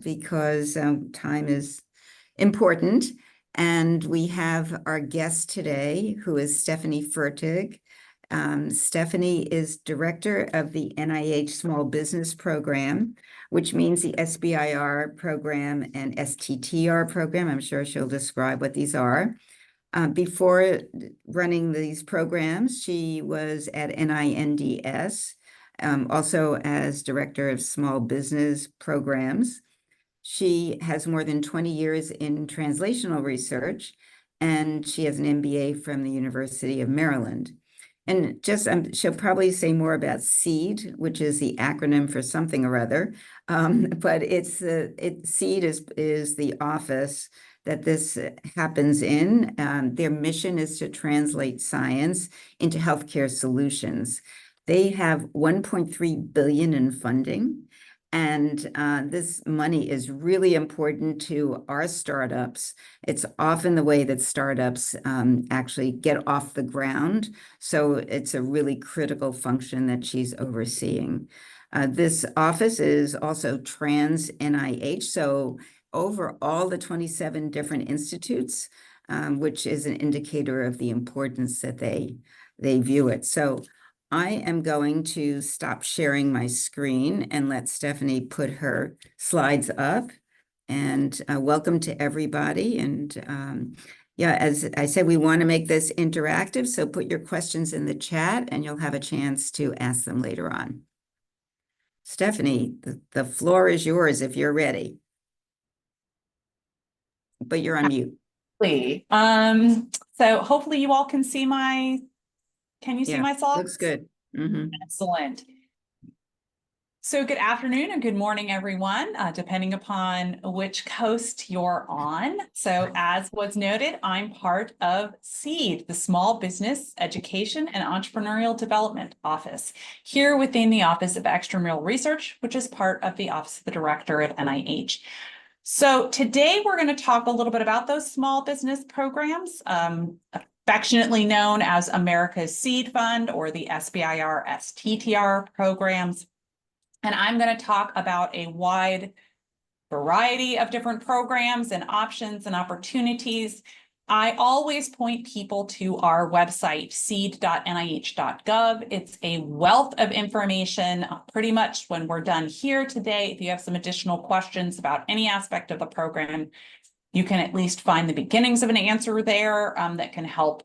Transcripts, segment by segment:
because time is important. And we have our guest today, who is Stephanie Fertig. Stephanie is director of the NIH Small Business Program, which means the SBIR program and STTR program. I'm sure she'll describe what these are. Before running these programs, she was at NINDS, also as director of small business programs. She has more than 20 years in translational research, and she has an MBA from the University of Maryland. And just she'll probably say more about SEED, which is the acronym for something or other. But SEED is the office that this happens in. Their mission is to translate science into healthcare solutions. They have 1.3 billion in funding. And this money is really important to our startups. It's often the way that startups actually get off the ground. So it's a really critical function that she's overseeing. This office is also trans NIH. So over all the 27 different institutes, which is an indicator of the importance that they view it. So I am going to stop sharing my screen and let Stephanie put her slides up. And welcome to everybody. And yeah, as I said, we want to make this interactive. So put your questions in the chat and you'll have a chance to ask them later on. Stephanie, the floor is yours if you're ready. But you're on mute. So hopefully you all can see can you see my slides? Looks good. Mm-hmm. Excellent. So good afternoon and good morning, everyone, depending upon which coast you're on. So as was noted, I'm part of SEED, the Small Business Education and Entrepreneurial Development Office, here within the Office of Extramural Research, which is part of the Office of the Director at NIH. So today we're going to talk a little bit about those small business programs, affectionately known as America's Seed Fund or the SBIR STTR programs. And I'm going to talk about a wide variety of different programs and options and opportunities. I always point people to our website, seed.nih.gov. It's a wealth of information. Pretty much when we're done here today, if you have some additional questions about any aspect of the program, you can at least find the beginnings of an answer there that can help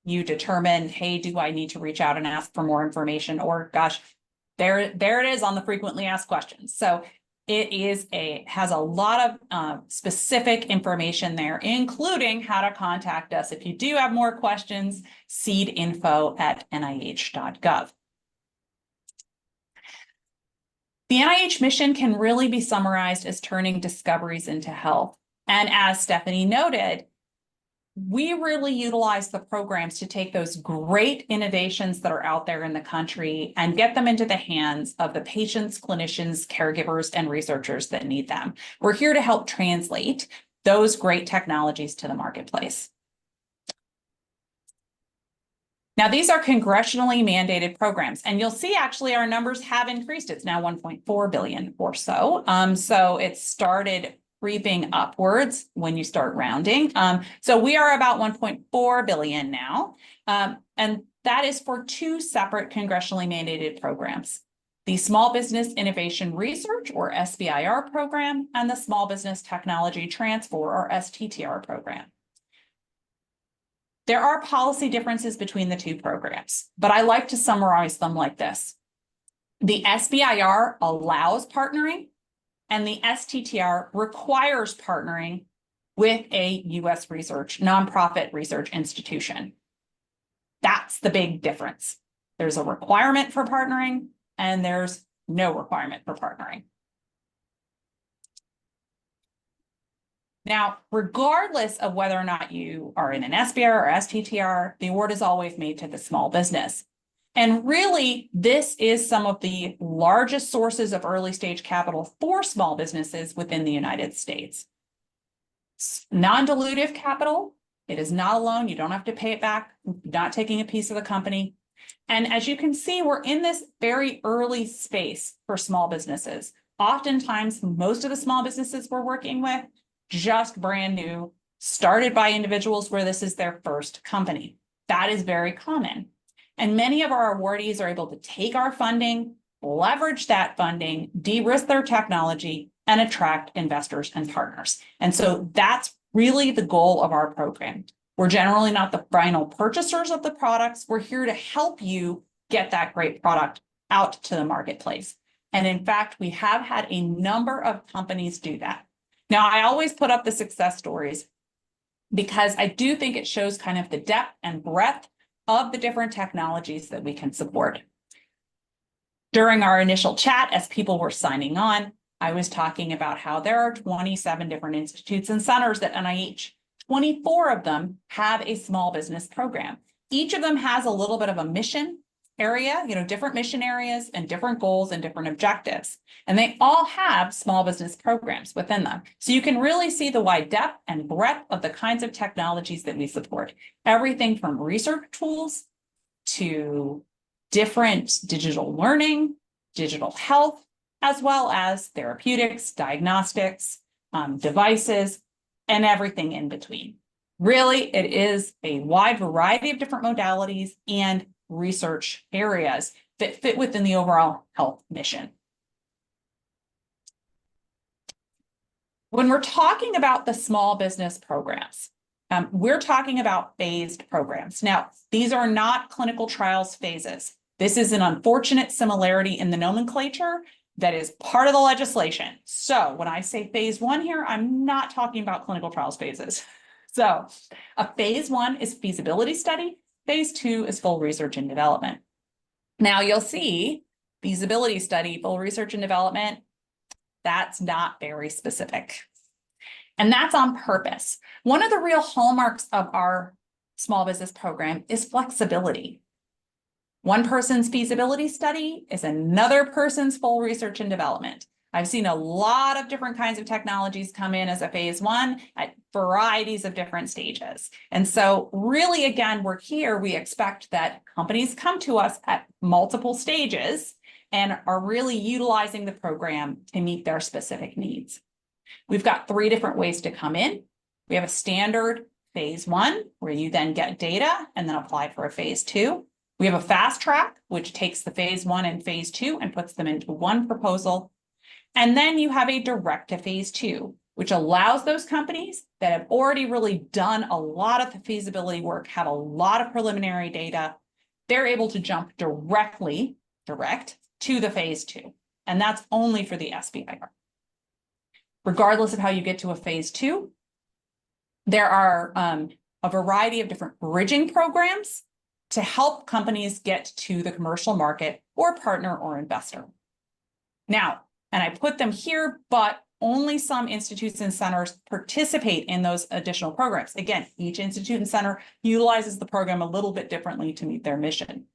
you determine, hey, do I need to reach out and ask for more information? Or gosh, there it is on the frequently asked questions. So it has a lot of specific information there, including how to contact us if you do have more questions, seedinfo@nih.gov. The NIH mission can really be summarized as turning discoveries into health. And as Stephanie noted, we really utilize the programs to take those great innovations that are out there in the country and get them into the hands of the patients, clinicians, caregivers, and researchers that need them. We're here to help translate those great technologies to the marketplace. Now, these are congressionally mandated programs, and you'll see actually our numbers have increased. It's now 1.4 billion or so. So it started creeping upwards when you start rounding. So we are about 1.4 billion now. And that is for two separate congressionally mandated programs: the Small Business Innovation Research or SBIR program and the Small Business Technology Transfer or STTR program. There are policy differences between the two programs, but I like to summarize them like this. The SBIR allows partnering, and the STTR requires partnering with a U.S. nonprofit research institution. That's the big difference. There's a requirement for partnering, and there's no requirement for partnering. Now, regardless of whether or not you are in an SBIR or STTR, the award is always made to the small business. And really, this is some of the largest sources of early stage capital for small businesses within the United States. Non-dilutive capital, it is not a loan. You don't have to pay it back, not taking a piece of the company. And as you can see, we're in this very early space for small businesses. oftentimes most of the small businesses we're working with, just brand new, started by individuals where this is their first company. That is very common. And many of our awardees are able to take our funding, leverage that funding, de-risk their technology, and attract investors and partners. And so that's really the goal of our program. We're generally not the final purchasers of the products. We're here to help you get that great product out to the marketplace. And in fact, we have had a number of companies do that. Now, I always put up the success stories because I do think it shows kind of the depth and breadth of the different technologies that we can support. During our initial chat, as people were signing on, I was talking about how there are 27 different institutes and centers at NIH. 24 of them have a small business program. Each of them has a little bit of a mission area, different mission areas and different goals and different objectives. And they all have small business programs within them. So you can really see the wide depth and breadth of the kinds of technologies that we support. Everything from research tools to different digital learning, digital health, as well as therapeutics, diagnostics, devices, and everything in between. Really, it is a wide variety of different modalities and research areas that fit within the overall health mission. When we're talking about the small business programs, we're talking about phased programs. Now, these are not clinical trials phases. This is an unfortunate similarity in the nomenclature that is part of the legislation. So when I say phase 1 here, I'm not talking about clinical trials phases. So a phase 1 is feasibility study. Phase 2 is full research and development. Now you'll see feasibility study, full research and development, that's not very specific. And that's on purpose. One of the real hallmarks of our small business program is flexibility. One person's feasibility study is another person's full research and development. I've seen a lot of different kinds of technologies come in as a phase 1 at varieties of different stages. And so really, again, we expect that companies come to us at multiple stages and are really utilizing the program to meet their specific needs. We've got 3 different ways to come in. We have a standard phase 1, where you then get data and then apply for a phase 2. We have a fast track, which takes the phase 1 and phase 2 and puts them into one proposal. And then you have a direct to phase 2, which allows those companies that have already really done a lot of the feasibility work, have a lot of preliminary data, they're able to jump direct to the phase 2. And that's only for the SBIR. Regardless of how you get to a phase 2, there are a variety of different bridging programs to help companies get to the commercial market or partner or investor. Now, and I put them here, but only some institutes and centers participate in those additional programs. Again, each institute and center utilizes the program a little bit differently to meet their mission.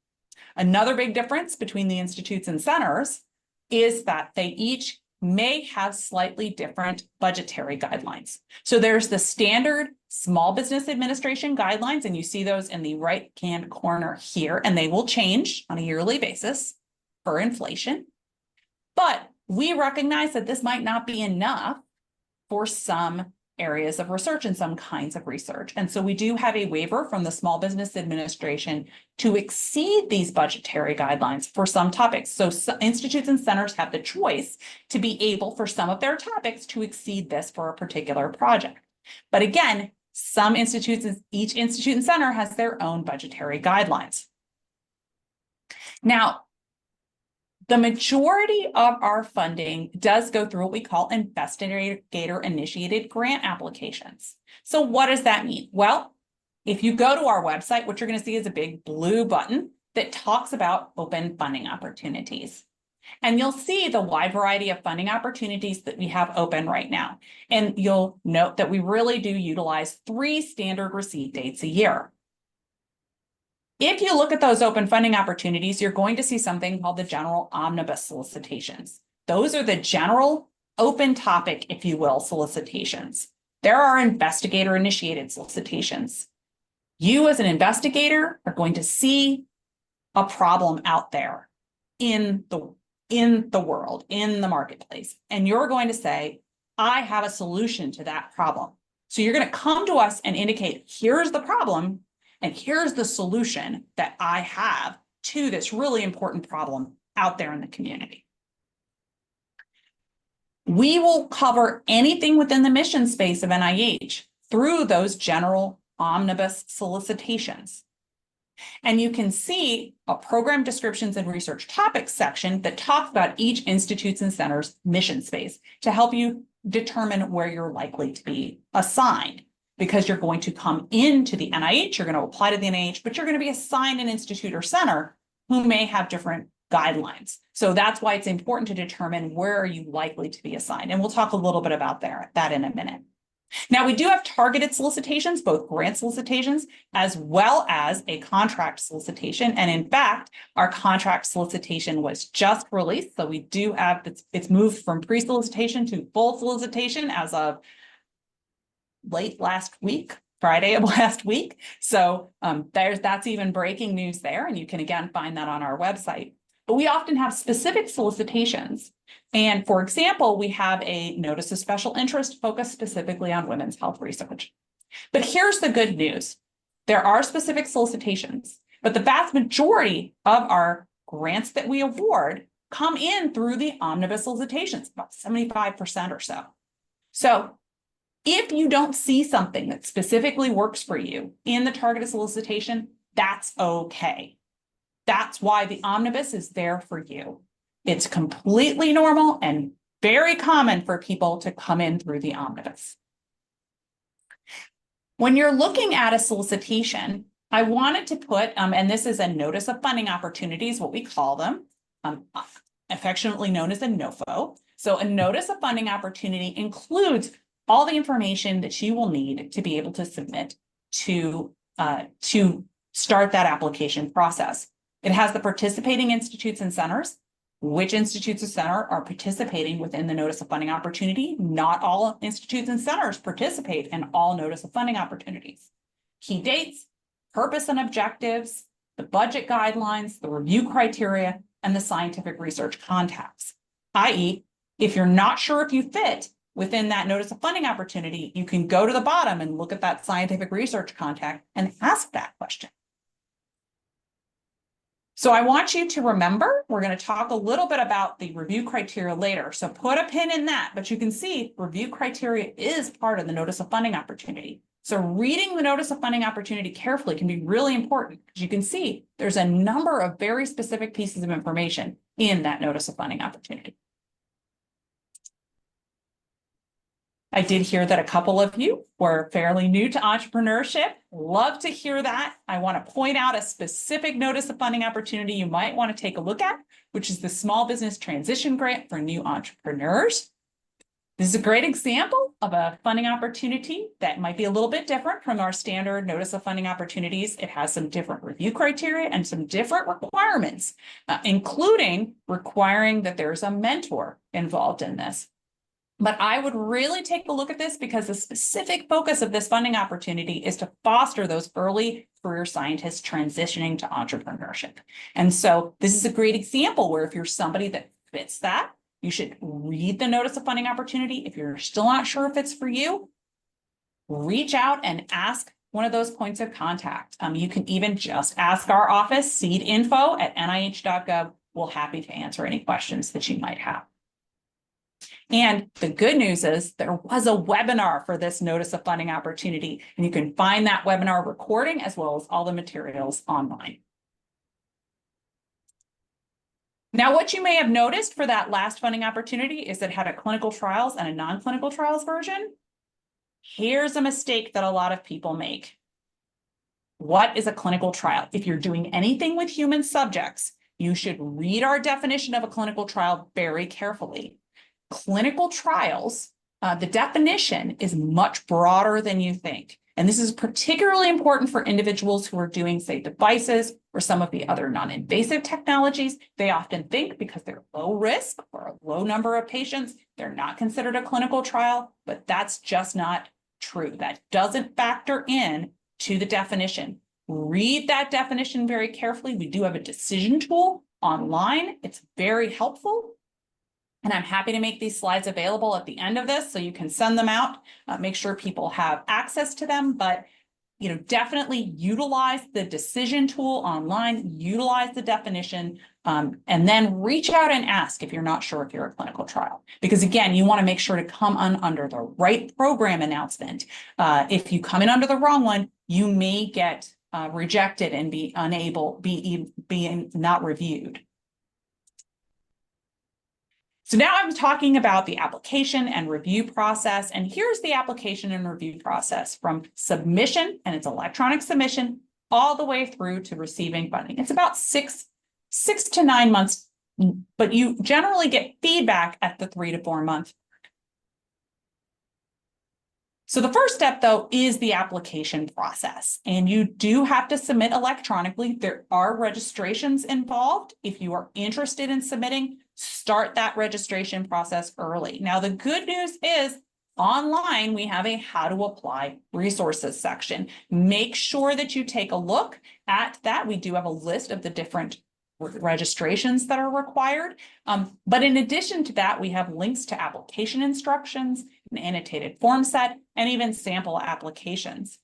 Another big difference between the institutes and centers is that they each may have slightly different budgetary guidelines. So there's the standard Small Business Administration guidelines, and you see those in the right-hand corner here, and they will change on a yearly basis for inflation. But we recognize that this might not be enough for some areas of research and some kinds of research. And so we do have a waiver from the Small Business Administration to exceed these budgetary guidelines for some topics. So institutes and centers have the choice to be able, for some of their topics, to exceed this for a particular project. But again, some institutes, each institute and center has their own budgetary guidelines. Now, the majority of our funding does go through what we call investigator-initiated grant applications. So what does that mean? Well, if you go to our website, what you're going to see is a big blue button that talks about open funding opportunities. And you'll see the wide variety of funding opportunities that we have open right now. And you'll note that we really do utilize 3 standard receipt dates a year. If you look at those open funding opportunities, you're going to see something called the general omnibus solicitations. Those are the general open topic, if you will, solicitations. There are investigator-initiated solicitations. You as an investigator are going to see a problem out there in the in the world, in the marketplace, and you're going to say, I have a solution to that problem. So you're going to come to us and indicate, here's the problem, and here's the solution that I have to this really important problem out there in the community. We will cover anything within the mission space of NIH through those general omnibus solicitations. And you can see a program descriptions and research topics section that talks about each institute's and center's mission space to help you determine where you're likely to be assigned. Because you're going to come into the NIH, you're going to apply to the NIH, but you're going to be assigned an institute or center who may have different guidelines. So that's why it's important to determine where are you likely to be assigned. And we'll talk a little bit about that in a minute. Now, we do have targeted solicitations, both grant solicitations, as well as a contract solicitation. And in fact, our contract solicitation was just released. So we do have, it's moved from pre-solicitation to full solicitation as of late last week, Friday of last week. So that's even breaking news there. And you can again find that on our website. But we often have specific solicitations. And for example, we have a notice of special interest focused specifically on women's health research. But here's the good news. There are specific solicitations, but the vast majority of our grants that we award come in through the omnibus solicitations, about 75% or so. So if you don't see something that specifically works for you in the targeted solicitation, that's okay. That's why the omnibus is there for you. It's completely normal and very common for people to come in through the omnibus. When you're looking at a solicitation, I wanted to put, and this is a notice of funding opportunities, what we call them, affectionately known as a NOFO. So a notice of funding opportunity includes all the information that you will need to be able to submit to start that application process. It has the participating institutes and centers, which institutes and centers are participating within the notice of funding opportunity. Not all institutes and centers participate in all notice of funding opportunities. Key dates, purpose and objectives, the budget guidelines, the review criteria, and the scientific research contacts. i.e., if you're not sure if you fit within that notice of funding opportunity, you can go to the bottom and look at that scientific research contact and ask that question. So I want you to remember, we're going to talk a little bit about the review criteria later. So put a pin in that, but you can see review criteria is part of the notice of funding opportunity. So reading the notice of funding opportunity carefully can be really important because you can see there's a number of very specific pieces of information in that notice of funding opportunity. I did hear that a couple of you were fairly new to entrepreneurship. Love to hear that. I want to point out a specific notice of funding opportunity you might want to take a look at, which is the Small Business Transition Grant for New Entrepreneurs. This is a great example of a funding opportunity that might be a little bit different from our standard notice of funding opportunities. It has some different review criteria and some different requirements, including requiring that there's a mentor involved in this. But I would really take a look at this because the specific focus of this funding opportunity is to foster those early career scientists transitioning to entrepreneurship. And so this is a great example where if you're somebody that fits that, you should read the notice of funding opportunity. If you're still not sure if it's for you, reach out and ask one of those points of contact. You can even just ask our office, seedinfo@nih.gov. We're happy to answer any questions that you might have. And the good news is there was a webinar for this notice of funding opportunity, and you can find that webinar recording as well as all the materials online. Now, what you may have noticed for that last funding opportunity is it had a clinical trials and a non-clinical trials version. Here's a mistake that a lot of people make. What is a clinical trial? If you're doing anything with human subjects, you should read our definition of a clinical trial very carefully. Clinical trials, the definition is much broader than you think. And this is particularly important for individuals who are doing, say, devices or some of the other non-invasive technologies. They often think because they're low risk or a low number of patients, they're not considered a clinical trial, but that's just not true. That doesn't factor in to the definition. Read that definition very carefully. We do have a decision tool online. It's very helpful. And I'm happy to make these slides available at the end of this so you can send them out, make sure people have access to them. But definitely utilize the decision tool online, utilize the definition, and then reach out and ask if you're not sure if you're a clinical trial. Because again, you want to make sure to come under the right program announcement. If you come in under the wrong one, you may get rejected and be not reviewed. So now I'm talking about the application and review process. And here's the application and review process from submission, and it's electronic submission, all the way through to receiving funding. It's about six to 9 months, but you generally get feedback at the 3 to 4 month. So the first step, though, is the application process. And you do have to submit electronically. There are registrations involved. If you are interested in submitting, start that registration process early. Now, the good news is online, we have a how to apply resources section. Make sure that you take a look at that. We do have a list of the different registrations that are required. But in addition to that, we have links to application instructions, an annotated form set, and even sample applications.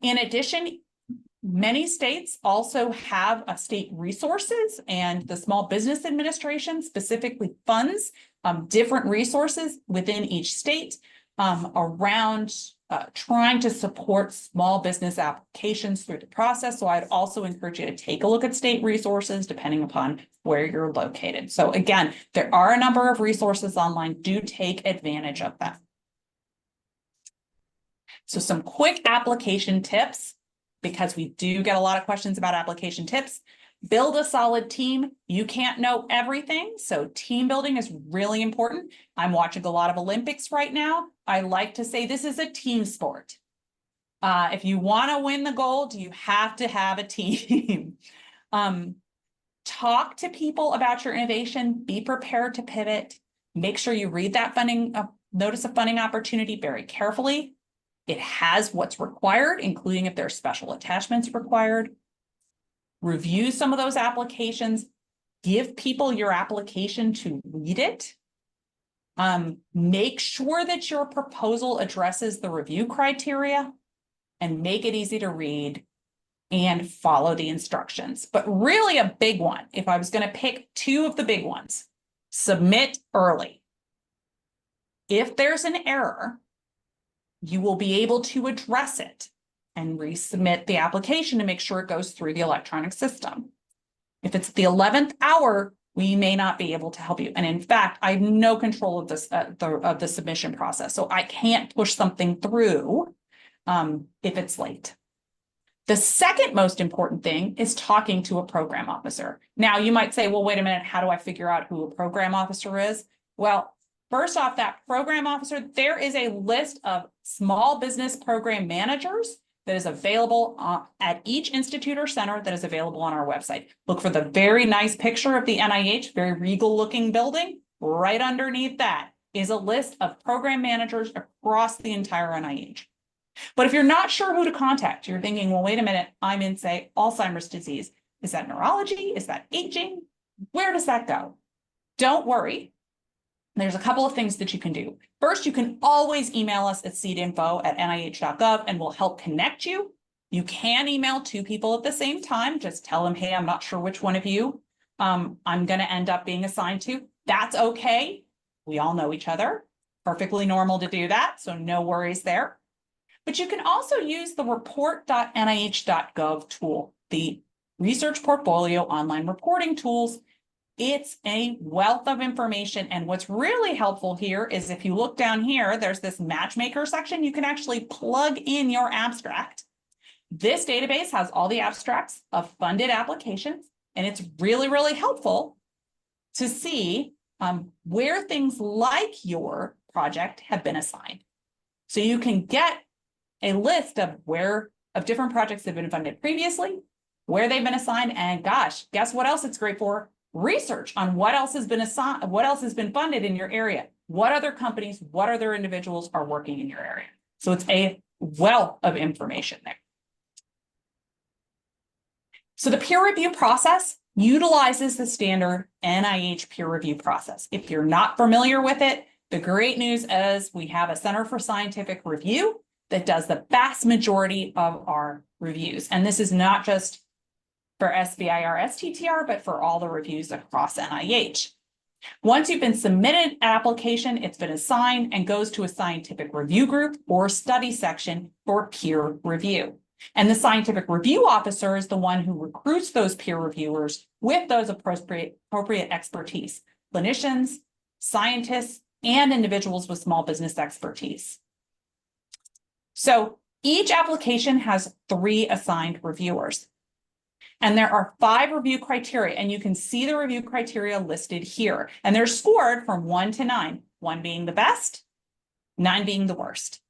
In addition, many states also have state resources, and the Small Business Administration specifically funds different resources within each state around trying to support small business applications through the process. So I'd also encourage you to take a look at state resources depending upon where you're located. So again, there are a number of resources online. Do take advantage of them. So some quick application tips, because we do get a lot of questions about application tips. Build a solid team. You can't know everything, so team building is really important. I'm watching a lot of Olympics right now. I like to say this is a team sport. If you want to win the gold, you have to have a team. Talk to people about your innovation. Be prepared to pivot. Make sure you read that funding notice of funding opportunity very carefully. It has what's required, including if there's special attachments required. Review some of those applications. Give people your application to read it. Make sure that your proposal addresses the review criteria and make it easy to read and follow the instructions. But really a big one, if I was going to pick two of the big ones, submit early. If there's an error, you will be able to address it and resubmit the application to make sure it goes through the electronic system. If it's the 11th hour, we may not be able to help you. And in fact, I have no control of this of the submission process, so I can't push something through if it's late. The second most important thing is talking to a program officer. Now, you might say, well, wait a minute, how do I figure out who a program officer is? Well, first off, that program officer, there is a list of small business program managers that is available at each institute or center that is available on our website. Look for the very nice picture of the NIH, very regal looking building. Right underneath that is a list of program managers across the entire NIH. But if you're not sure who to contact, you're thinking, well, wait a minute, I'm in, say, Alzheimer's disease. Is that neurology? Is that aging? Where does that go? Don't worry. There's a couple of things that you can do. First, you can always email us at seedinfo@nih.gov and we'll help connect you. You can email two people at the same time. Just tell them, hey, I'm not sure which one of you I'm going to end up being assigned to. That's okay. We all know each other. Perfectly normal to do that, so no worries there. But you can also use the report.nih.gov tool, the Research Portfolio Online Reporting Tools. It's a wealth of information. And what's really helpful here is if you look down here, there's this matchmaker section. You can actually plug in your abstract. This database has all the abstracts of funded applications, and it's really, really helpful to see where things like your project have been assigned. So you can get a list of different projects that have been funded previously, where they've been assigned, and gosh, guess what else it's great for? Research on what else has been assigned, what else has been funded in your area, what other companies, what other individuals are working in your area. So it's a wealth of information there. So the peer review process, utilizes the standard NIH peer review process. If you're not familiar with it, the great news is we have a Center for Scientific Review that does the vast majority of our reviews. And this is not just for SBIR STTR, but for all the reviews across NIH. Once you've been submitted an application, it's been assigned and goes to a scientific review group or study section for peer review. And the scientific review officer is the one who recruits those peer reviewers with those appropriate expertise, clinicians, scientists, and individuals with small business expertise. So each application has 3 assigned reviewers. And there are 5 review criteria, and you can see the review criteria listed here. And they're scored from 1 to 9, 1 being the best, 9 being the worst.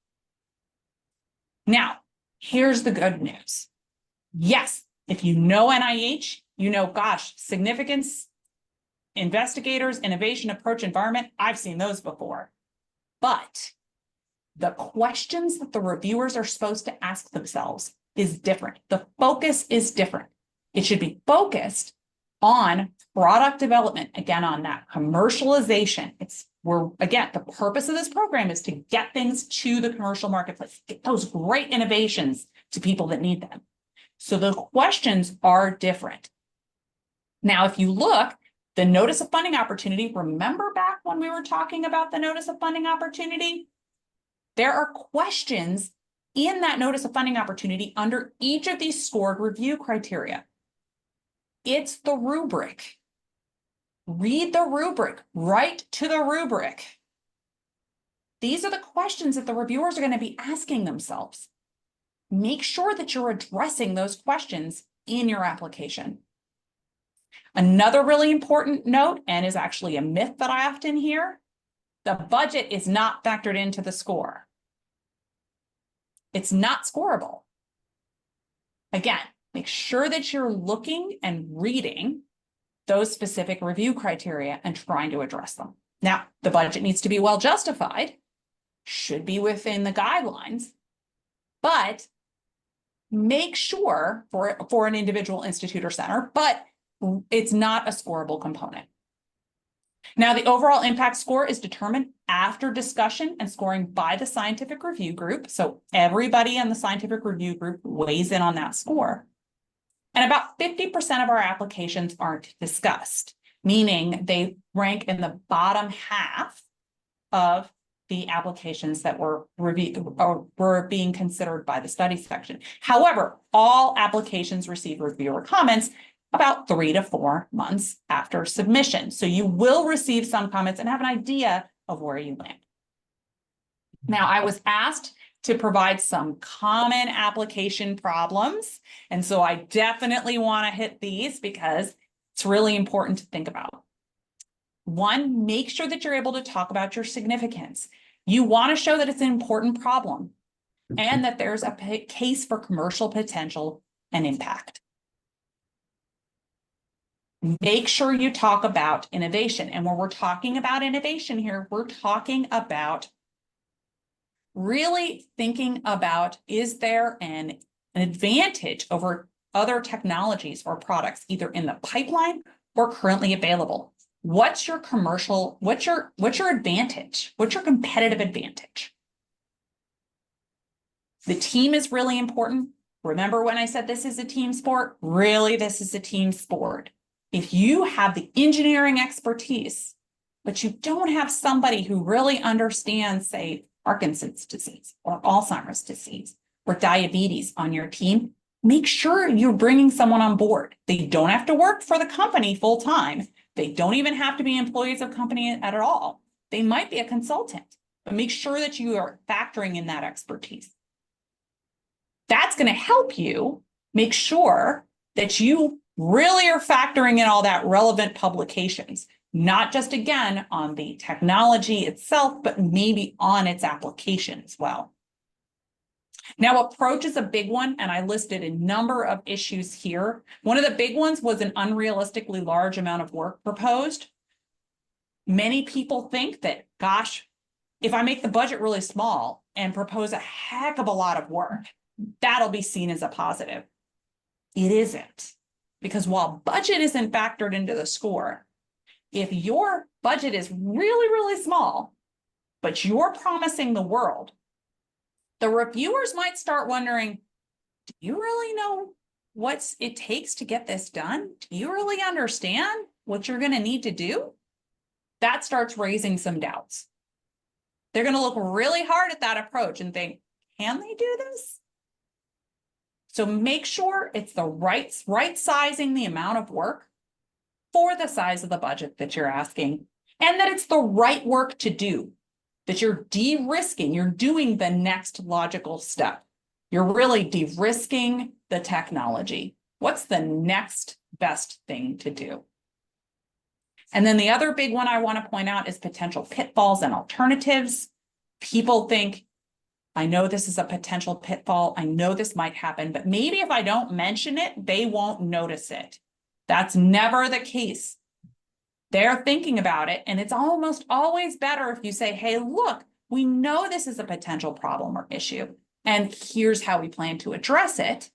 Now, here's the good news. Yes, if you know NIH, you know, gosh, significance, investigators, innovation, approach, environment, I've seen those before. But the questions that the reviewers are supposed to ask themselves is different. The focus is different. It should be focused on product development, again, on that commercialization. Again, the purpose of this program is to get things to the commercial marketplace, get those great innovations to people that need them. So the questions are different. Now, if you look, the notice of funding opportunity, remember back when we were talking about the notice of funding opportunity? There are questions in that notice of funding opportunity under each of these scored review criteria. It's the rubric. Read the rubric, write to the rubric. These are the questions that the reviewers are going to be asking themselves. Make sure that you're addressing those questions in your application. Another really important note, and is actually a myth that I often hear, the budget is not factored into the score. It's not scoreable. Again, make sure that you're looking and reading those specific review criteria and trying to address them. Now, the budget needs to be well justified, should be within the guidelines, but make sure for an individual institute or center, but it's not a scoreable component. Now, the overall impact score is determined after discussion and scoring by the scientific review group. So everybody in the scientific review group weighs in on that score. And about 50% of our applications aren't discussed, meaning they rank in the bottom half of the applications that were reviewed or were being considered by the study section. However, all applications receive reviewer comments about 3 to 4 months after submission. So you will receive some comments and have an idea of where you land. Now, I was asked to provide some common application problems. And so I definitely want to hit these because it's really important to think about. 1, make sure that you're able to talk about your significance. You want to show that it's an important problem and that there's a case for commercial potential and impact. Make sure you talk about innovation. And when we're talking about innovation here, we're talking about really thinking about, is there an advantage over other technologies or products, either in the pipeline or currently available? What's your commercial, what's your advantage? What's your competitive advantage? The team is really important. Remember when I said this is a team sport? Really, this is a team sport. If you have the engineering expertise, but you don't have somebody who really understands, say, Parkinson's disease or Alzheimer's disease or diabetes on your team, make sure you're bringing someone on board. They don't have to work for the company full time. They don't even have to be employees of company at all. They might be a consultant, but make sure that you are factoring in that expertise. That's going to help you make sure that you really are factoring in all that relevant publications, not just, again, on the technology itself, but maybe on its application as well. Now, approach is a big one, and I listed a number of issues here. One of the big ones was an unrealistically large amount of work proposed. Many people think that, gosh, if I make the budget really small and propose a heck of a lot of work, that'll be seen as a positive. It isn't. Because while budget isn't factored into the score, if your budget is really, really small, but you're promising the world, the reviewers might start wondering, do you really know what it takes to get this done? Do you really understand what you're going to need to do? That starts raising some doubts. They're going to look really hard at that approach and think, can they do this? So make sure it's the right sizing the amount of work for the size of the budget that you're asking, and that it's the right work to do, that you're de-risking, you're doing the next logical step. You're really de-risking the technology. What's the next best thing to do? And then the other big one I want to point out is potential pitfalls and alternatives. People think, I know this is a potential pitfall. I know this might happen, but maybe if I don't mention it, they won't notice it. That's never the case. They're thinking about it, and it's almost always better if you say, hey, look, we know this is a potential problem or issue, and here's how we plan to address it,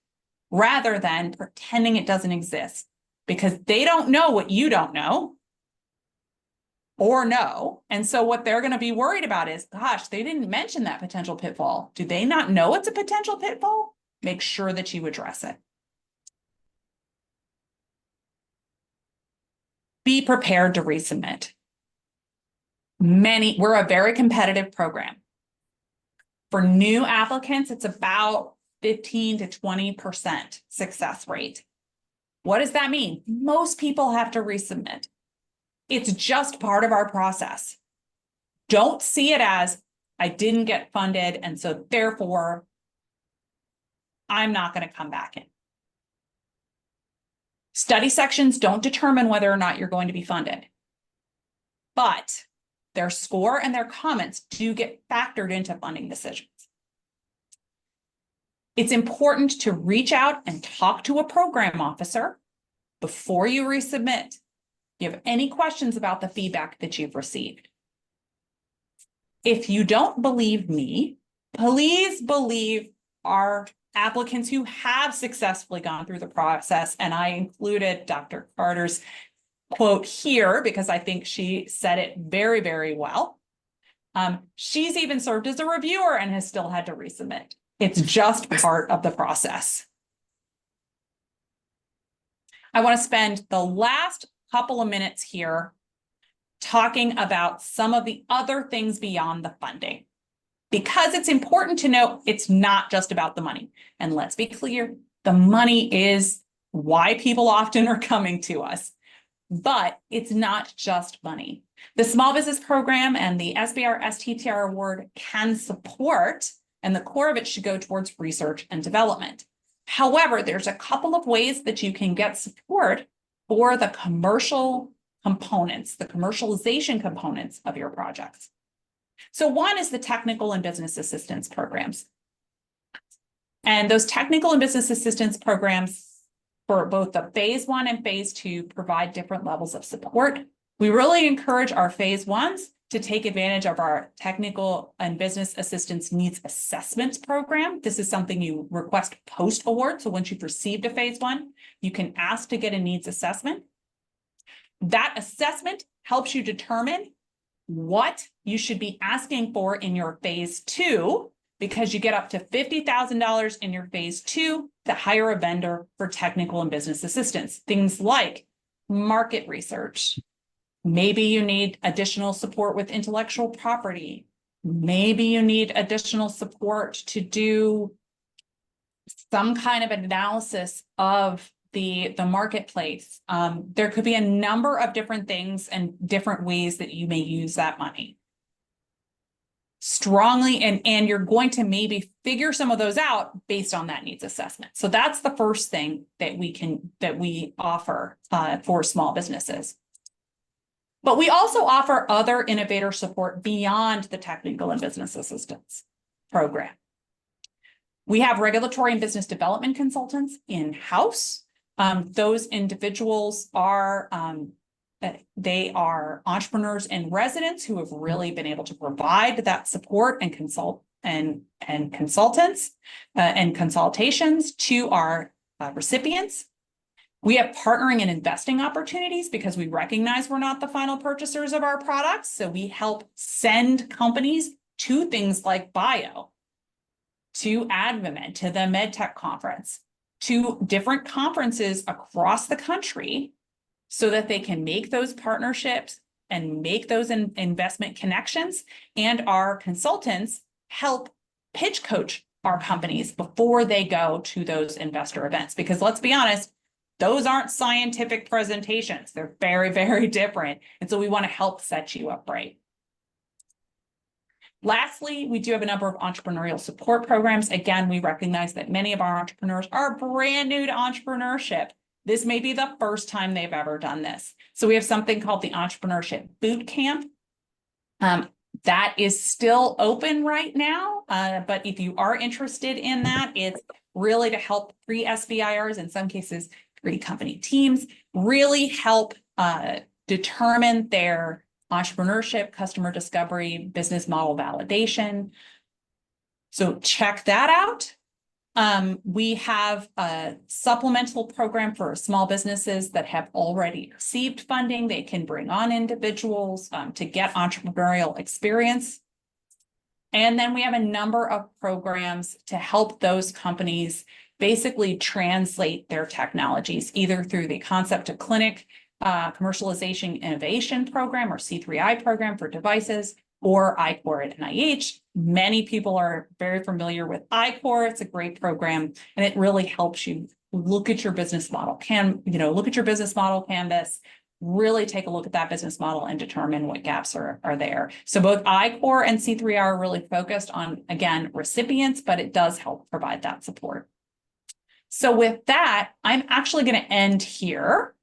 rather than pretending it doesn't exist, because they don't know what you don't know or know. And so what they're going to be worried about is, gosh, they didn't mention that potential pitfall. Do they not know it's a potential pitfall? Make sure that you address it. Be prepared to resubmit. We're a very competitive program. For new applicants, it's about 15 to 20% success rate. What does that mean? Most people have to resubmit. It's just part of our process. Don't see it as, I didn't get funded, and so therefore, I'm not going to come back in. Study sections don't determine whether or not you're going to be funded, but their score and their comments do get factored into funding decisions. It's important to reach out and talk to a program officer before you resubmit. If you have any questions about the feedback that you've received. If you don't believe me, please believe our applicants who have successfully gone through the process. And I included Dr. Carter's quote here because I think she said it very, very well. She's even served as a reviewer and has still had to resubmit. It's just part of the process. I want to spend the last couple of minutes here talking about some of the other things beyond the funding, because it's important to know it's not just about the money. And let's be clear, the money is why people often are coming to us, but it's not just money. The Small Business Program and the SBIR STTR Award can support, and the core of it should go towards research and development. However, there's a couple of ways that you can get support for the commercial components, the commercialization components of your projects. So one is the technical and business assistance programs. And those technical and business assistance programs for both the phase 1 and phase 2 provide different levels of support. We really encourage our phase 1s to take advantage of our technical and business assistance needs assessment program. This is something you request post-award. So once you've received a phase 1, you can ask to get a needs assessment. That assessment helps you determine what you should be asking for in your phase 2, because you get up to $50,000 in your phase 2 to hire a vendor for technical and business assistance. Things like market research. Maybe you need additional support with intellectual property. Maybe you need additional support to do some kind of analysis of the marketplace. There could be a number of different things and different ways that you may use that money. Strongly, and you're going to maybe figure some of those out based on that needs assessment. So that's the first thing that we offer for small businesses. But we also offer other innovator support beyond the technical and business assistance program. We have regulatory and business development consultants in-house. Those individuals are they are entrepreneurs in residence who have really been able to provide that support and consultations to our recipients. We have partnering and investing opportunities because we recognize we're not the final purchasers of our products. So we help send companies to things like Bio, to Advamed, to the MedTech conference, to different conferences across the country so that they can make those partnerships and make those investment connections. And our consultants help pitch coach our companies before they go to those investor events. Because let's be honest, those aren't scientific presentations. They're very, very different. And so we want to help set you up right. Lastly, we do have a number of entrepreneurial support programs. Again, we recognize that many of our entrepreneurs are brand new to entrepreneurship. This may be the first time they've ever done this. So we have something called the Entrepreneurship Boot Camp. That is still open right now, but if you are interested in that, it's really to help pre-SBIRs, in some cases, pre-company teams, really help determine their entrepreneurship, customer discovery, business model validation. So check that out. We have a supplemental program for small businesses that have already received funding. They can bring on individuals to get entrepreneurial experience. And then we have a number of programs to help those companies basically translate their technologies, either through the Concept to Clinic Commercialization Innovation Program, or C3I program for devices, or I-Core at NIH. Many people are very familiar with I-Core. It's a great program, and it really helps you look at your business model. Look at your business model canvas, really take a look at that business model and determine what gaps are there. So both I-Core and C3I are really focused on, again, recipients, but it does help provide that support. So with that, I'm actually going to end here.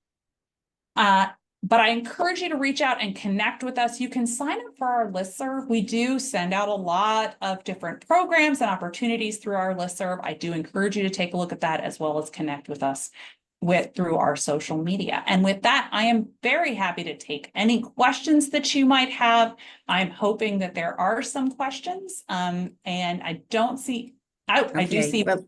But I encourage you to reach out and connect with us. You can sign up for our listserv. We do send out a lot of different programs and opportunities through our listserv. I do encourage you to take a look at that, as well as connect with us through our social media. And with that, I am very happy to take any questions that you might have. I'm hoping that there are some questions. And I don't see, I do see. Well,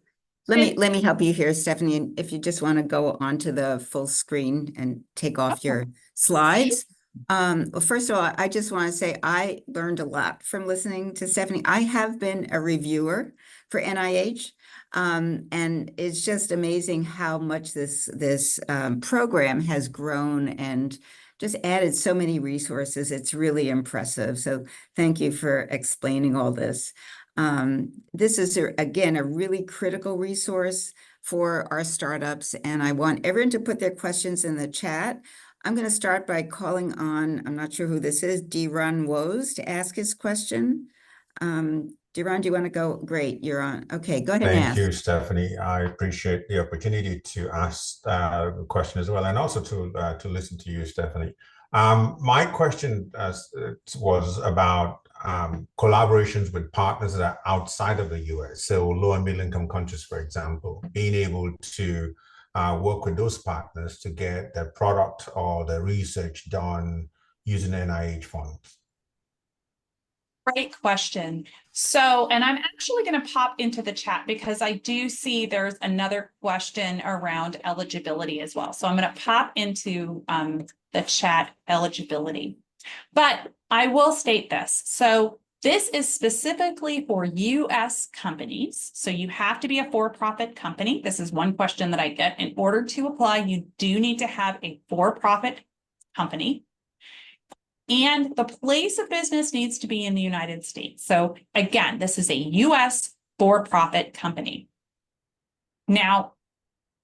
let me help you here, Stephanie. If you just want to go onto the full screen and take off your slides. Well, first of all, I just want to say I learned a lot from listening to Stephanie. I have been a reviewer for NIH, and it's just amazing how much this program has grown and just added so many resources. It's really impressive. So thank you for explaining all this. This is, again, a really critical resource for our startups, and I want everyone to put their questions in the chat. I'm going to start by calling on, I'm not sure who this is, Diron Woes, to ask his question. Diron, do you want to go? Great, you're on. Okay, go ahead and ask. Thank you, Stephanie. I appreciate the opportunity to ask the question as well, and also to listen to you, Stephanie. My question was about collaborations with partners that are outside of the US, so low and middle income countries, for example, being able to work with those partners to get their product or the research done using NIH funds. Great question. So, and I'm actually going to pop into the chat because I do see there's another question around eligibility as well. So I'm going to pop into the chat eligibility. But I will state this. So this is specifically for US companies. So you have to be a for-profit company. This is one question that I get. In order to apply, you do need to have a for-profit company. And the place of business needs to be in the United States. So again, this is a US for-profit company. Now,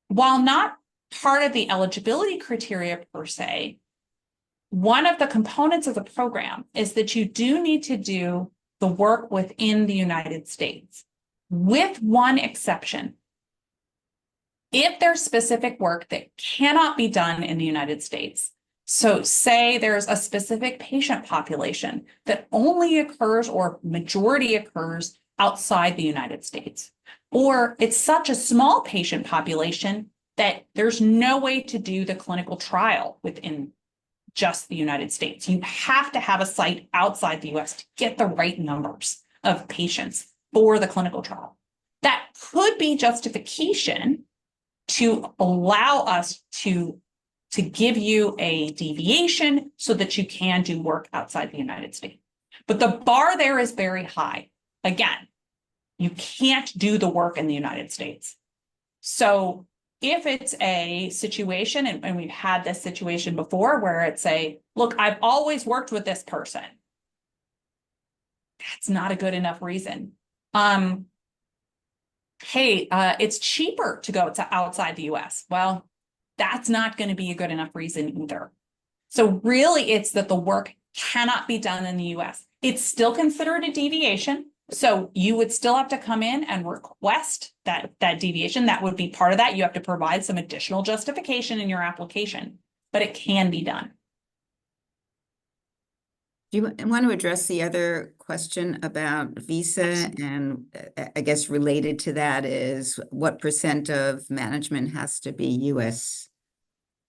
while not part of the eligibility criteria per se, one of the components of the program is that you do need to do the work within the United States, with one exception. If there's specific work that cannot be done in the United States, so say there's a specific patient population that only occurs or majority occurs outside the United States, or it's such a small patient population that there's no way to do the clinical trial within just the United States. You have to have a site outside the US to get the right numbers of patients for the clinical trial. That could be justification to allow us to give you a deviation so that you can do work outside the United States. But the bar there is very high. Again, you can't do the work in the United States. So if it's a situation, and we've had this situation before where it's look, I've always worked with this person. That's not a good enough reason. Hey, it's cheaper to go to outside the US. Well, that's not going to be a good enough reason either. So really, it's that the work cannot be done in the US. It's still considered a deviation. So you would still have to come in and request that deviation. That would be part of that. You have to provide some additional justification in your application, but it can be done. Do you want to address the other question about visa? And I guess related to that is what % of management has to be US?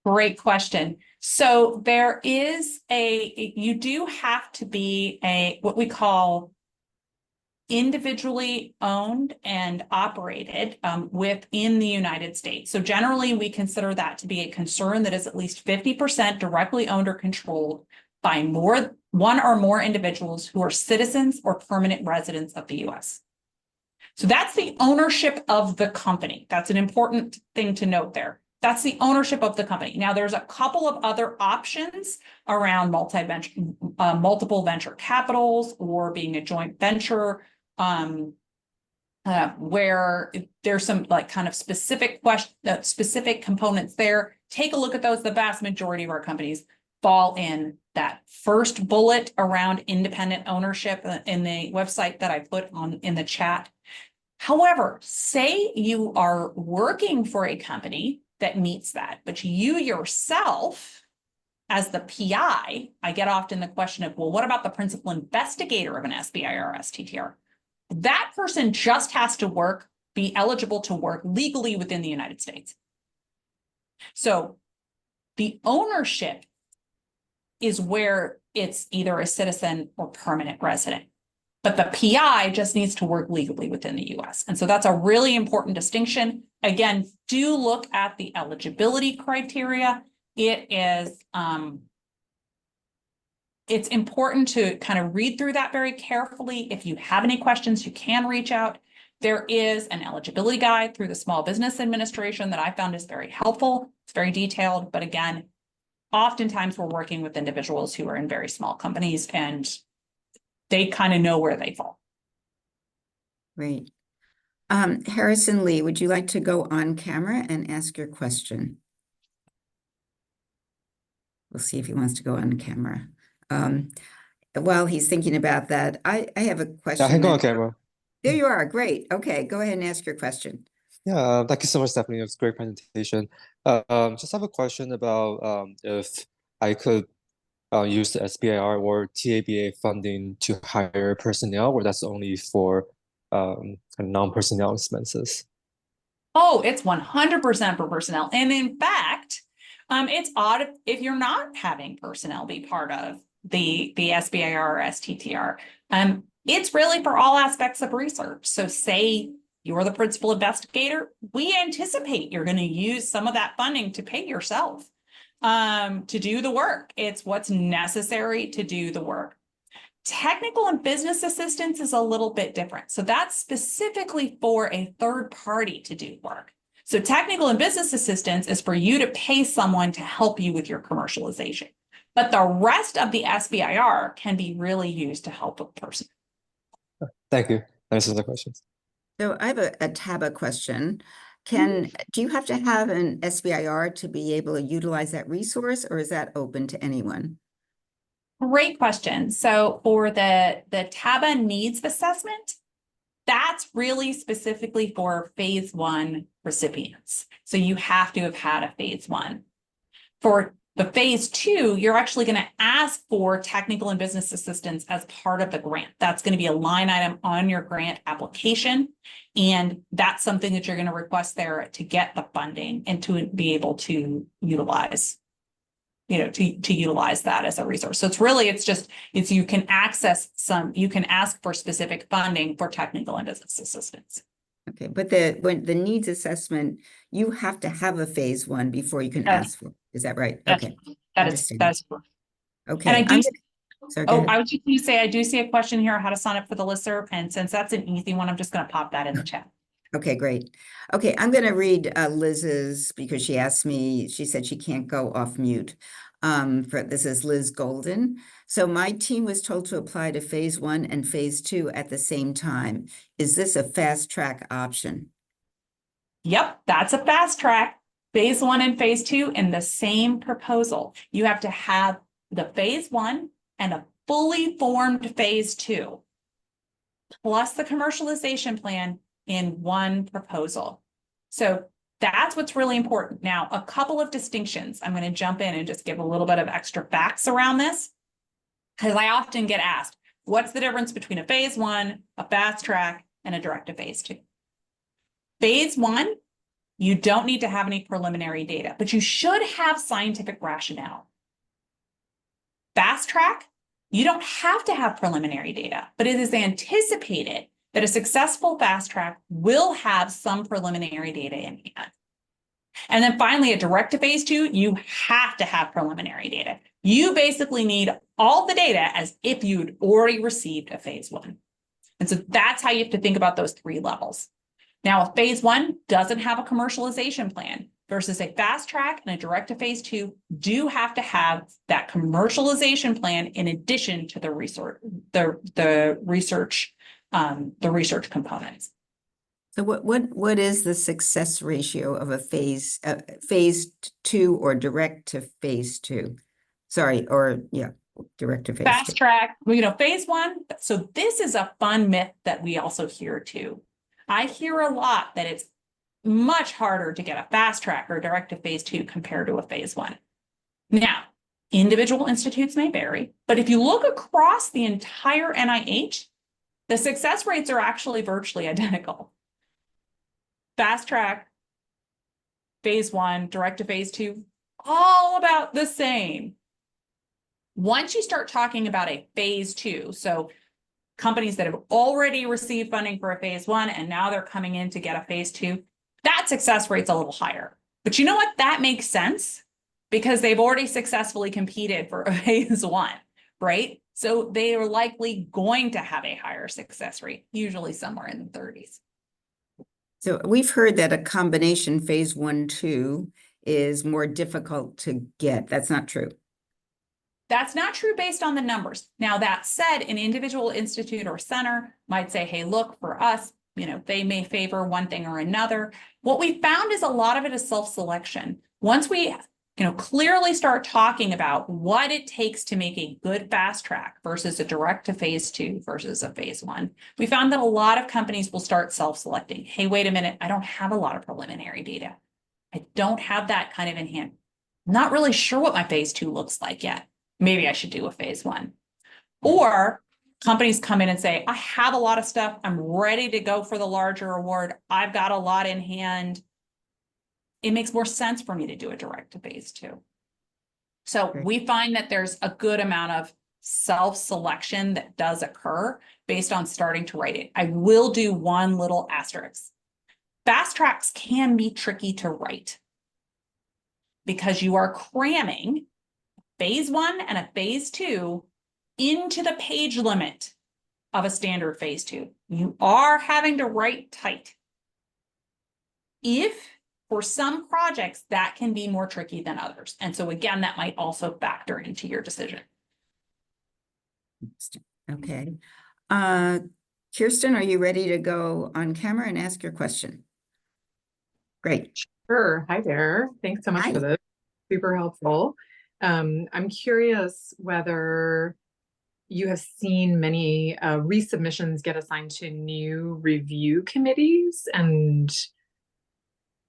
Great question. So there is you do have to be what we call individually owned and operated within the United States. So generally, we consider that to be a concern that is at least 50% directly owned or controlled by one or more individuals who are citizens or permanent residents of the US. So that's the ownership of the company. That's an important thing to note there. That's the ownership of the company. Now, there's a couple of other options around multiple venture capitals or being a joint venture, where there's some kind of specific components there. Take a look at those. The vast majority of our companies fall in that first bullet around independent ownership in the website that I put in the chat. However, say you are working for a company that meets that, but you yourself, as the PI, I get often the question of, well, what about the principal investigator of an SBIR STTR? That person just has to be eligible to work legally within the United States. So the ownership is where it's either a citizen or permanent resident. But the PI just needs to work legally within the US. And so that's a really important distinction. Again, do look at the eligibility criteria. It's important to kind of read through that very carefully. If you have any questions, you can reach out. There is an eligibility guide through the Small Business Administration that I found is very helpful. It's very detailed, but again, oftentimes we're working with individuals who are in very small companies and they kind of know where they fall. Great. Harrison Lee, would you like to go on camera and ask your question? We'll see if he wants to go on camera. While he's thinking about that, I have a question. I can go on camera. There you are. Great. Okay, go ahead and ask your question. Yeah, thank you so much, Stephanie. It was a great presentation. Just have a question about if I could use the SBIR or TABA funding to hire personnel, or that's only for non-personnel expenses. Oh, it's 100% for personnel. And in fact, it's odd if you're not having personnel be part of the SBIR or STTR. It's really for all aspects of research. So say you're the principal investigator, we anticipate you're going to use some of that funding to pay yourself to do the work. It's what's necessary to do the work. Technical and business assistance is a little bit different. So that's specifically for a third party to do work. So technical and business assistance is for you to pay someone to help you with your commercialization. But the rest of the SBIR can be really used to help a person. Thank you. Thanks for the questions. So I have a TABA question. Do you have to have an SBIR to be able to utilize that resource, or is that open to anyone? Great question. So for the TABA needs assessment, that's really specifically for phase 1 recipients. So you have to have had a phase 1. For the phase 2, you're actually going to ask for technical and business assistance as part of the grant. That's going to be a line item on your grant application. And that's something that you're going to request there to get the funding and to be able to utilize, to utilize that as a resource. So it's you can ask for specific funding for technical and business assistance. Okay, but when the needs assessment, you have to have a phase one before you can That's- ask for, is that right? That's, Okay, that is correct. And I okay, do, sorry, go oh, ahead. I was just going to say, I do see a question here, how to sign up for the listserv. And since that's an easy one, I'm just going to pop that in the chat. Okay, great. Okay, I'm going to read Liz's because she asked me, she said she can't go off mute. This is Liz Golden. So my team was told to apply to phase one and phase two at the same time. Is this a fast track option? Yep, that's a fast track. Phase one and phase two in the same proposal. You have to have the phase one and a fully formed phase two, plus the commercialization plan in one proposal. So that's what's really important. Now, a couple of distinctions. I'm going to jump in and just give a little bit of extra facts around this, because I often get asked, what's the difference between a phase one, a fast track, and a direct to phase two? Phase one, you don't need to have any preliminary data, but you should have scientific rationale. Fast track, you don't have to have preliminary data, but it is anticipated that a successful fast track will have some preliminary data in hand. And then finally, a direct to phase two, you have to have preliminary data. You basically need all the data as if you'd already received a phase one. And so that's how you have to think about those three levels. Now, a phase one doesn't have a commercialization plan versus a fast track and a direct to phase two do have to have that commercialization plan in addition to the research components. So what is the success ratio of a phase two or direct to phase two? Sorry, or yeah, direct to phase Fast two. track, phase one. So this is a fun myth that we also hear too. I hear a lot that it's much harder to get a fast track or direct to phase two compared to a phase one. Now, individual institutes may vary, but if you look across the entire NIH, the success rates are actually virtually identical. Fast track, phase one, direct to phase two, all about the same. Once you start talking about a phase two, so companies that have already received funding for a phase one and now they're coming in to get a phase two, that success rate's a little higher. But you know what? That makes sense because they've already successfully competed for a phase one, right? So they are likely going to have a higher success rate, usually somewhere in the 30s. So we've heard that a combination phase one, two is more difficult to get. That's not true. That's not true based on the numbers. Now, that said, an individual institute or center might say, hey, look, for us, they may favor one thing or another. What we found is a lot of it is self-selection. Once we, clearly start talking about what it takes to make a good fast track versus a direct to phase two versus a phase one, we found that a lot of companies will start self-selecting. Hey, wait a minute, I don't have a lot of preliminary data. I don't have that kind of in hand. I'm not really sure what my phase two looks like yet. Maybe I should do a phase one. Or companies come in and say, I have a lot of stuff. I'm ready to go for the larger award. I've got a lot in hand. It makes more sense for me to do a direct to phase two. So we find that there's a good amount of self-selection that does occur based on starting to write it. I will do one little asterisk. Fast tracks can be tricky to write because you are cramming phase one and a phase two into the page limit of a standard phase two. You are having to write tight. If for some projects that can be more tricky than others. And so again, that might also factor into your decision. Okay. Kirsten, are you ready to go on camera and ask your question? Great. Sure. Hi there. Thanks so much for this. Super helpful. I'm curious whether you have seen many resubmissions get assigned to new review committees, and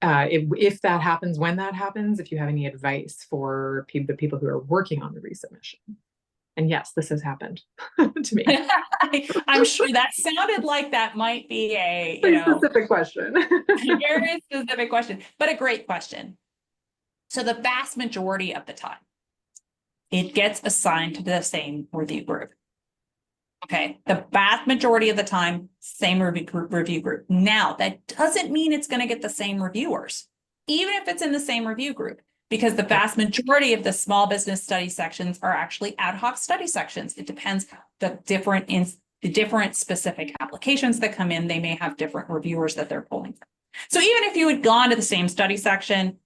if that happens, when that happens, if you have any advice for the people who are working on the resubmission. And yes, this has happened to me. I'm sure that sounded like that might be a specific question. Very specific question, but a great question. So the vast majority of the time, it gets assigned to the same review group. Okay, the vast majority of the time, same review group. Now, that doesn't mean it's going to get the same reviewers, even if it's in the same review group, because the vast majority of the small business study sections are actually ad hoc study sections. It depends the different specific applications that come in. They may have different reviewers that they're pulling from. So even if you had gone to the same study section,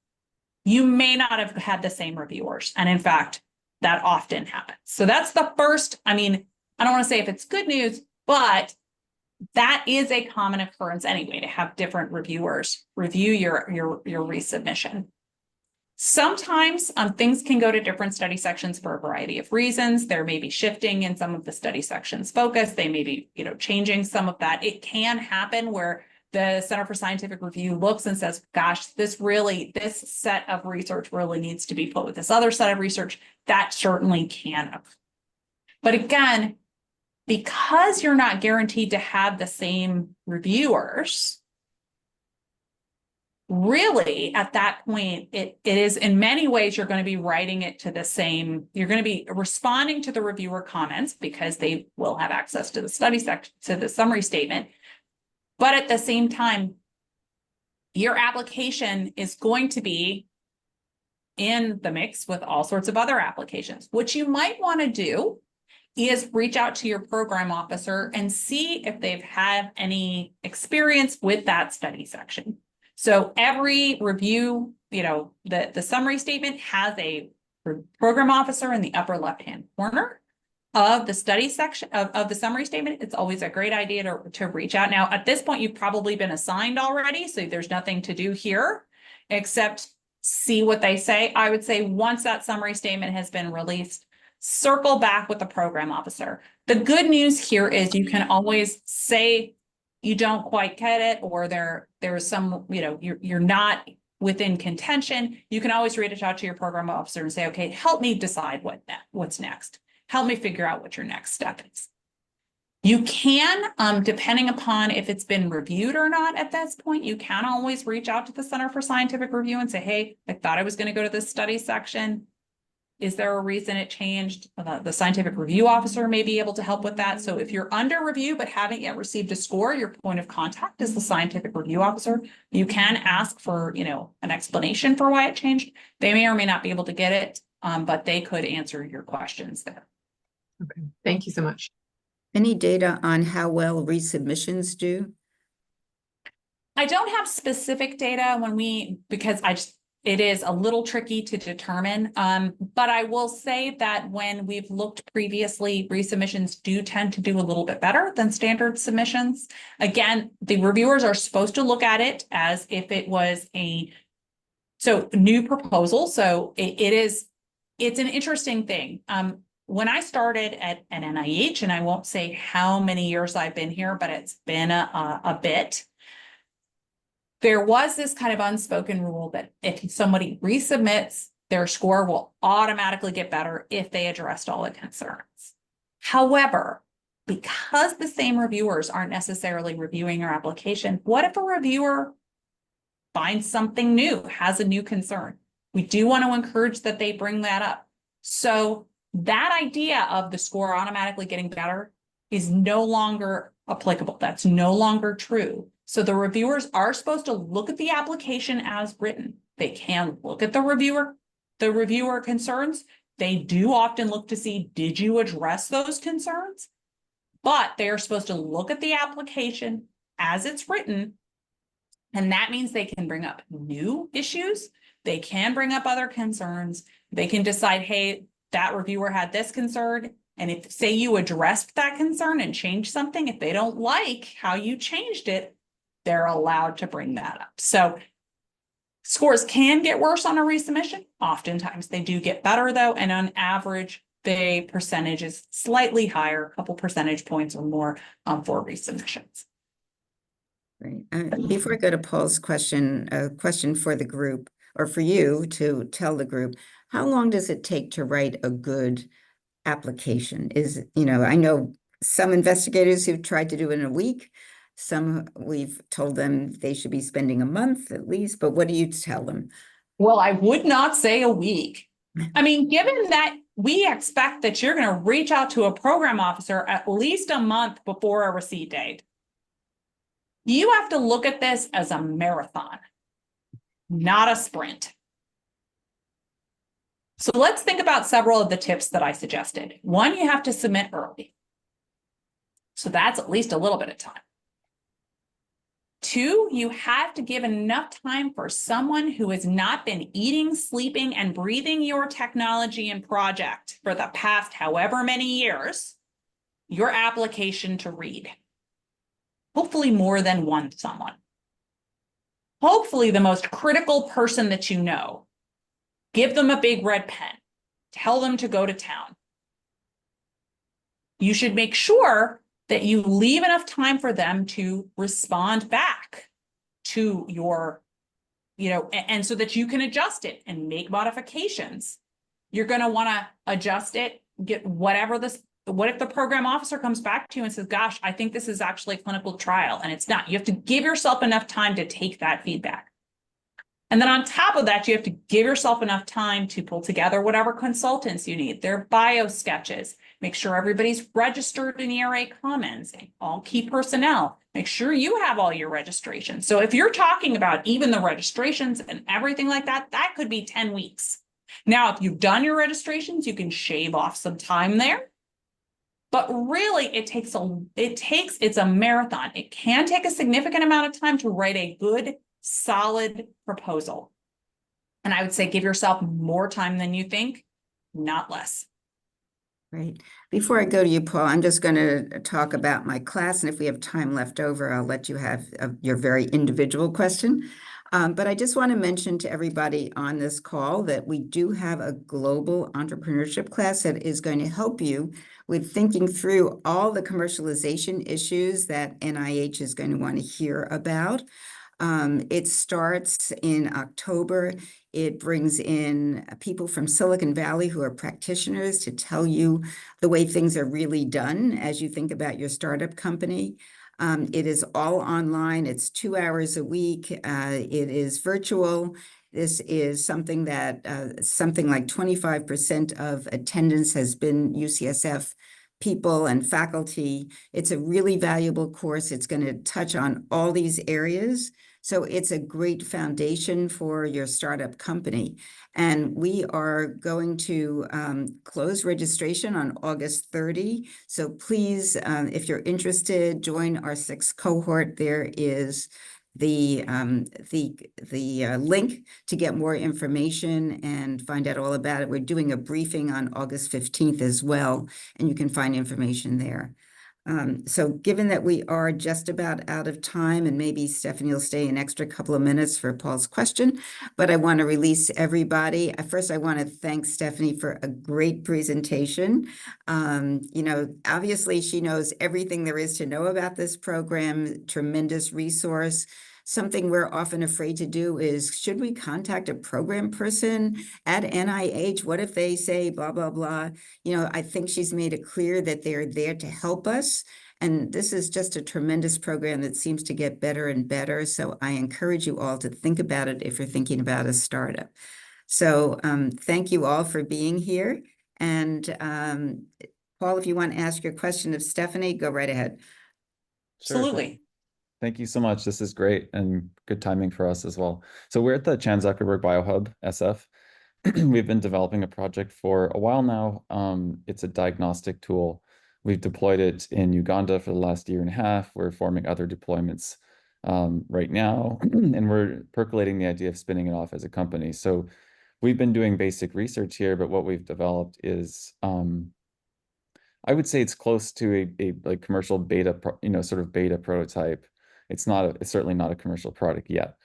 you may not have had the same reviewers. And in fact, that often happens. So that's the first, I mean, I don't want to say if it's good news, but that is a common occurrence anyway, to have different reviewers review your resubmission. Sometimes things can go to different study sections for a variety of reasons. There may be shifting in some of the study sections focus. They may be, changing some of that. It can happen where the Center for Scientific Review looks and says, gosh, this set of research really needs to be put with this other set of research. That certainly can occur. But again, because you're not guaranteed to have the same reviewers, really at that point, it is in many ways, you're going to be writing it to the same, you're going to be responding to the reviewer comments because they will have access to the study section, to the summary statement. But at the same time, your application is going to be in the mix with all sorts of other applications. What you might want to do is reach out to your program officer and see if they've had any experience with that study section. So every review, the summary statement has a program officer in the upper left-hand corner of the study section of the summary statement. It's always a great idea to reach out. Now, at this point, you've probably been assigned already, so there's nothing to do here except see what they say. I would say once that summary statement has been released, circle back with the program officer. The good news here is you can always say you don't quite get it, or there's some, you're not within contention. You can always reach out to your program officer and say, okay, help me decide what's next. Help me figure out what your next step is. You can, depending upon if it's been reviewed or not at this point, you can always reach out to the Center for Scientific Review and say, hey, I thought I was going to go to this study section. Is there a reason it changed? The scientific review officer may be able to help with that. So if you're under review but haven't yet received a score, your point of contact is the scientific review officer. You can ask for, an explanation for why it changed. They may or may not be able to get it, but they could answer your questions there. Okay, thank you so much. Any data on how well resubmissions do? I don't have specific data because it is a little tricky to determine. But I will say that when we've looked previously, resubmissions do tend to do a little bit better than standard submissions. Again, the reviewers are supposed to look at it as if it was a new proposal. So it's an interesting thing. When I started at NIH, and I won't say how many years I've been here, but it's been a bit. There was this kind of unspoken rule that if somebody resubmits, their score will automatically get better if they addressed all the concerns. However, because the same reviewers aren't necessarily reviewing your application, what if a reviewer finds something new, has a new concern? We do want to encourage that they bring that up. So that idea of the score automatically getting better is no longer applicable. That's no longer true. So the reviewers are supposed to look at the application as written. They can look at the reviewer concerns. They do often look to see, did you address those concerns? But they are supposed to look at the application as it's written. And that means they can bring up new issues. They can bring up other concerns. They can decide, hey, that reviewer had this concern. And if, say, you addressed that concern and changed something, if they don't like how you changed it, they're allowed to bring that up. So scores can get worse on a resubmission. Oftentimes they do get better though. And on average, the percentage is slightly higher, a couple percentage points or more for resubmissions. Great. Before I go to Paul's question, a question for the group or for you to tell the group, how long does it take to write a good application? I know some investigators who've tried to do it in a week. Some we've told them they should be spending a month at least, but what do you tell them? Well, I would not say a week. I mean, given that we expect that you're going to reach out to a program officer at least a month before a receipt date. You have to look at this as a marathon, not a sprint. So let's think about several of the tips that I suggested. One, you have to submit early. So that's at least a little bit of time. Two, you have to give enough time for someone who has not been eating, sleeping, and breathing your technology and project for the past however many years, your application to read. Hopefully more than one someone. Hopefully the most critical person that you know. Give them a big red pen. Tell them to go to town. You should make sure that you leave enough time for them to respond back to your, and so that you can adjust it and make modifications. You're going to want to adjust it, get whatever what if the program officer comes back to you and says, gosh, I think this is actually a clinical trial, and it's not. You have to give yourself enough time to take that feedback. And then on top of that, you have to give yourself enough time to pull together whatever consultants you need, their bio sketches, make sure everybody's registered in ERA Commons, all key personnel, make sure you have all your registrations. So if you're talking about even the registrations and everything like that, that could be 10 weeks. Now, if you've done your registrations, you can shave off some time there. But really, it's a marathon. It can take a significant amount of time to write a good, solid proposal. And I would say give yourself more time than you think, not less. Great. Before I go to you, Paul, I'm just going to talk about my class, and if we have time left over, I'll let you have your very individual question. But I just want to mention to everybody on this call that we do have a global entrepreneurship class that is going to help you with thinking through all the commercialization issues that NIH is going to want to hear about. It starts in October. It brings in people from Silicon Valley who are practitioners to tell you the way things are really done as you think about your startup company. It is all online. It's 2 hours a week. It is virtual. This is something that something like 25% of attendance has been UCSF people and faculty. It's a really valuable course. It's going to touch on all these areas. So it's a great foundation for your startup company. And we are going to close registration on August 30. So please, if you're interested, join our 6th cohort. There is the link to get more information and find out all about it. We're doing a briefing on August 15th as well, and you can find information there. So given that we are just about out of time, and maybe Stephanie will stay an extra couple of minutes for Paul's question, but I want to release everybody. First, I want to thank Stephanie for a great presentation. Obviously she knows everything there is to know about this program, tremendous resource. Something we're often afraid to do is, should we contact a program person at NIH? What if they say blah, blah, blah? I think she's made it clear that they're there to help us. And this is just a tremendous program that seems to get better and better. So I encourage you all to think about it if you're thinking about a startup. So thank you all for being here. And Paul, if you want to ask your question of Stephanie, go right ahead. Sure. Absolutely. Thank you so much. This is great and good timing for us as well. So we're at the Chan Zuckerberg BioHub, SF. We've been developing a project for a while now. It's a diagnostic tool. We've deployed it in Uganda for the last 1.5 years. We're forming other deployments right now, and we're percolating the idea of spinning it off as a company. So we've been doing basic research here, but what we've developed is I would say it's close to a like commercial beta, sort of beta prototype. It's certainly not a commercial product yet.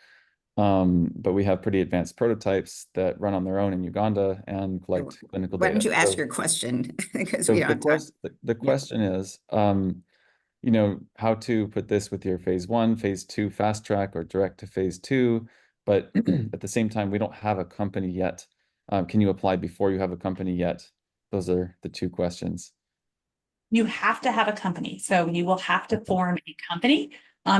But we have pretty advanced prototypes that run on their own in Uganda and collect clinical data. Why don't you ask your question? Because so we don't the question is, how to put this with your phase 1, phase 2 fast track, or direct to phase 2. But at the same time, we don't have a company yet. Can you apply before you have a company yet? Those are the 2 questions. You have to have a company. So you will have to form a company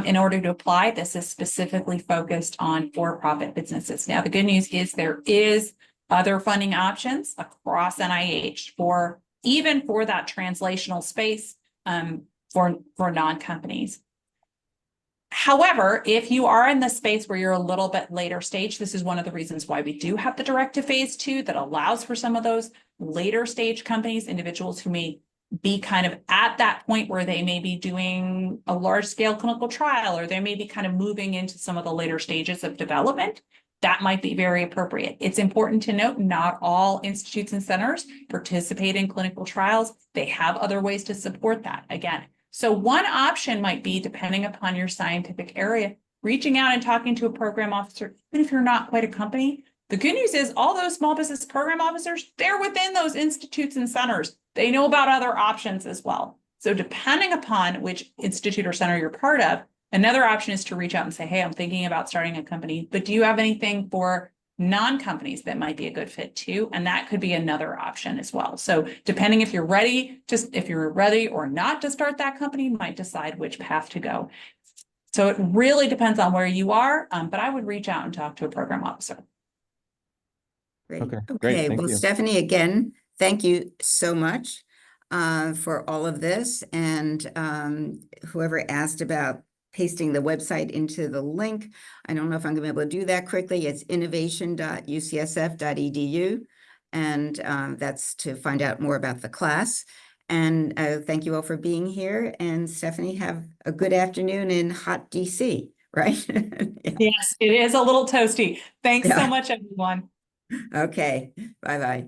in order to apply. This is specifically focused on for-profit businesses. Now, the good news is there is other funding options across NIH for even for that translational space for non-companies. However, if you are in the space where you're a little bit later stage, this is one of the reasons why we do have the direct to phase 2 that allows for some of those later stage companies, individuals who may be kind of at that point where they may be doing a large scale clinical trial, or they may be kind of moving into some of the later stages of development. That might be very appropriate. It's important to note not all institutes and centers participate in clinical trials. They have other ways to support that again. So one option might be, depending upon your scientific area, reaching out and talking to a program officer, even if you're not quite a company. The good news is all those small business program officers, they're within those institutes and centers. They know about other options as well. So depending upon which institute or center you're part of, another option is to reach out and say, hey, I'm thinking about starting a company, but do you have anything for non-companies that might be a good fit too? And that could be another option as well. So depending if you're ready, if you're ready or not to start that company, might decide which path to go. So it really depends on where you are, but I would reach out and talk to a program officer. Great. Okay, great. Okay. Thank Well, you. Stephanie, again, thank you so much for all of this. And whoever asked about pasting the website into the link, I don't know if I'm going to be able to do that quickly. It's innovation.ucsf.edu. And that's to find out more about the class. And thank you all for being here. And Stephanie, have a good afternoon in hot DC, right? Yeah. Yes, it is a little toasty. Thanks Yeah. so much, everyone. Okay. Bye-bye.